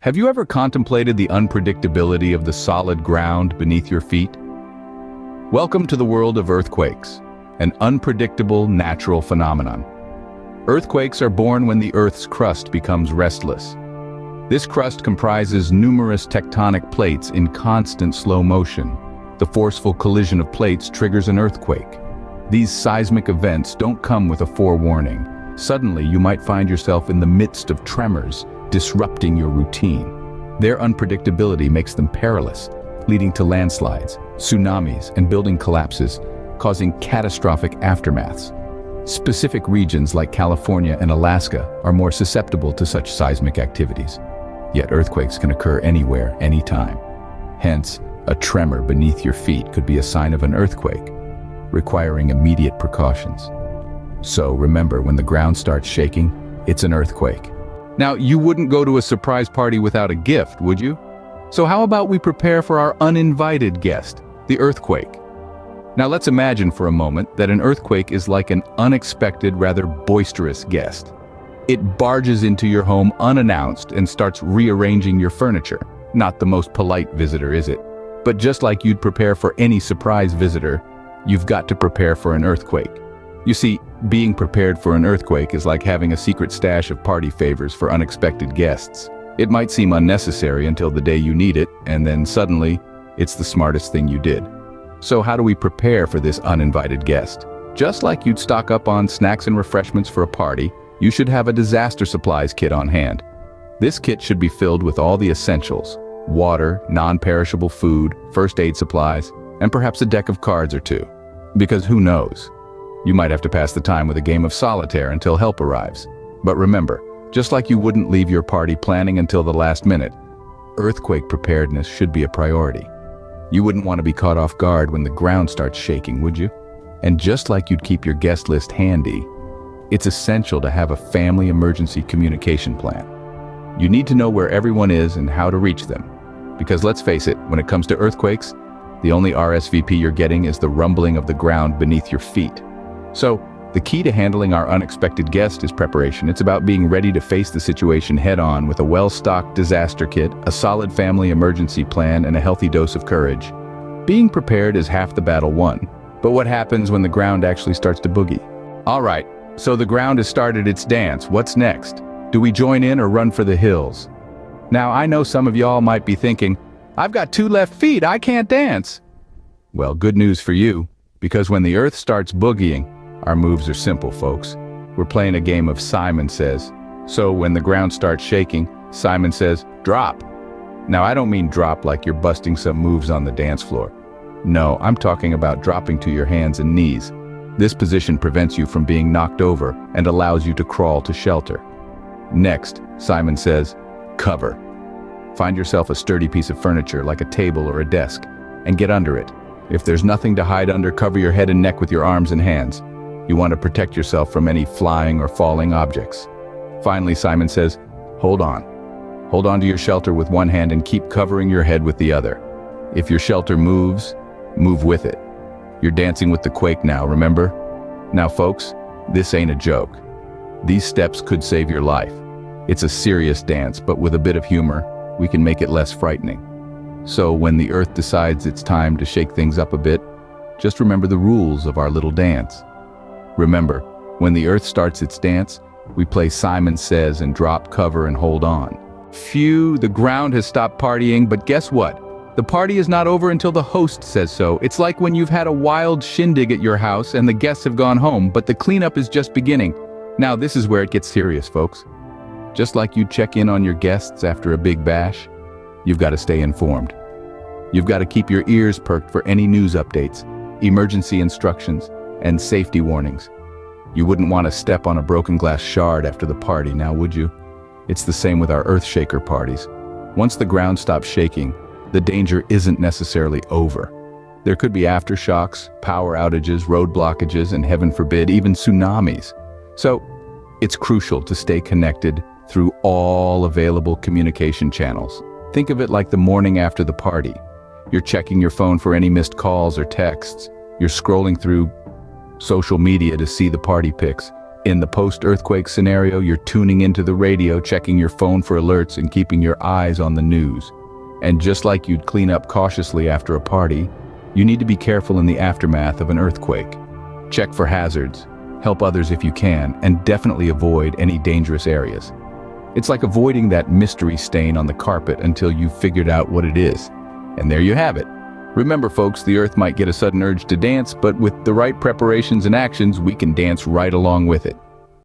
Have you ever contemplated the unpredictability of the solid ground beneath your feet? Welcome to the world of earthquakes, an unpredictable natural phenomenon. Earthquakes are born when the Earth's crust becomes restless. This crust comprises numerous tectonic plates in constant slow motion. The forceful collision of plates triggers an earthquake. These seismic events don't come with a forewarning. Suddenly, you might find yourself in the midst of tremors, disrupting your routine. Their unpredictability makes them perilous, leading to landslides, tsunamis, and building collapses, causing catastrophic aftermaths. Specific regions like California and Alaska are more susceptible to such seismic activities. Yet earthquakes can occur anywhere, anytime. Hence, a tremor beneath your feet could be a sign of an earthquake, requiring immediate precautions. So remember, when the ground starts shaking, it's an earthquake. Now, you wouldn't go to a surprise party without a gift, would you? So how about we prepare for our uninvited guest, the earthquake? Now let's imagine for a moment that an earthquake is like an unexpected, rather boisterous guest. It barges into your home unannounced and starts rearranging your furniture. Not the most polite visitor, is it? But just like you'd prepare for any surprise visitor, you've got to prepare for an earthquake. You see, being prepared for an earthquake is like having a secret stash of party favors for unexpected guests. It might seem unnecessary until the day you need it, and then suddenly, it's the smartest thing you did. So how do we prepare for this uninvited guest? Just like you'd stock up on snacks and refreshments for a party, you should have a disaster supplies kit on hand. This kit should be filled with all the essentials: water, non-perishable food, first aid supplies, and perhaps a deck of cards or two. Because who knows? You might have to pass the time with a game of solitaire until help arrives. But remember, just like you wouldn't leave your party planning until the last minute, earthquake preparedness should be a priority. You wouldn't want to be caught off guard when the ground starts shaking, would you? And just like you'd keep your guest list handy, it's essential to have a family emergency communication plan. You need to know where everyone is and how to reach them. Because let's face it, when it comes to earthquakes, the only RSVP you're getting is the rumbling of the ground beneath your feet. So, the key to handling our unexpected guest is preparation. It's about being ready to face the situation head-on with a well-stocked disaster kit, a solid family emergency plan, and a healthy dose of courage. Being prepared is half the battle won. But what happens when the ground actually starts to boogie? All right, so the ground has started its dance. What's next? Do we join in or run for the hills? Now, I know some of y'all might be thinking, I've got 2 left feet, I can't dance. Well, good news for you, because when the earth starts boogieing, our moves are simple, folks. We're playing a game of Simon Says. So when the ground starts shaking, Simon says, drop. Now, I don't mean drop like you're busting some moves on the dance floor. No, I'm talking about dropping to your hands and knees. This position prevents you from being knocked over and allows you to crawl to shelter. Next, Simon says, cover. Find yourself a sturdy piece of furniture like a table or a desk and get under it. If there's nothing to hide under, cover your head and neck with your arms and hands. You want to protect yourself from any flying or falling objects. Finally, Simon says, hold on. Hold on to your shelter with one hand and keep covering your head with the other. If your shelter moves, move with it. You're dancing with the quake now, remember? Now, folks, this ain't a joke. These steps could save your life. It's a serious dance, but with a bit of humor, we can make it less frightening. So when the earth decides it's time to shake things up a bit, just remember the rules of our little dance. Remember, when the earth starts its dance, we play Simon Says and drop, cover, and hold on. Phew, the ground has stopped partying, but guess what? The party is not over until the host says so. It's like when you've had a wild shindig at your house and the guests have gone home, but the cleanup is just beginning. Now this is where it gets serious, folks. Just like you check in on your guests after a big bash, you've got to stay informed. You've got to keep your ears perked for any news updates, emergency instructions, and safety warnings. You wouldn't want to step on a broken glass shard after the party, now would you? It's the same with our earthshaker parties. Once the ground stops shaking, the danger isn't necessarily over. There could be aftershocks, power outages, road blockages, and heaven forbid, even tsunamis. So, it's crucial to stay connected through all available communication channels. Think of it like the morning after the party. You're checking your phone for any missed calls or texts. You're scrolling through social media to see the party pics. In the post-earthquake scenario, you're tuning into the radio, checking your phone for alerts, and keeping your eyes on the news. And just like you'd clean up cautiously after a party, you need to be careful in the aftermath of an earthquake. Check for hazards, help others if you can, and definitely avoid any dangerous areas. It's like avoiding that mystery stain on the carpet until you've figured out what it is. And there you have it. Remember, folks, the earth might get a sudden urge to dance, but with the right preparations and actions, we can dance right along with it.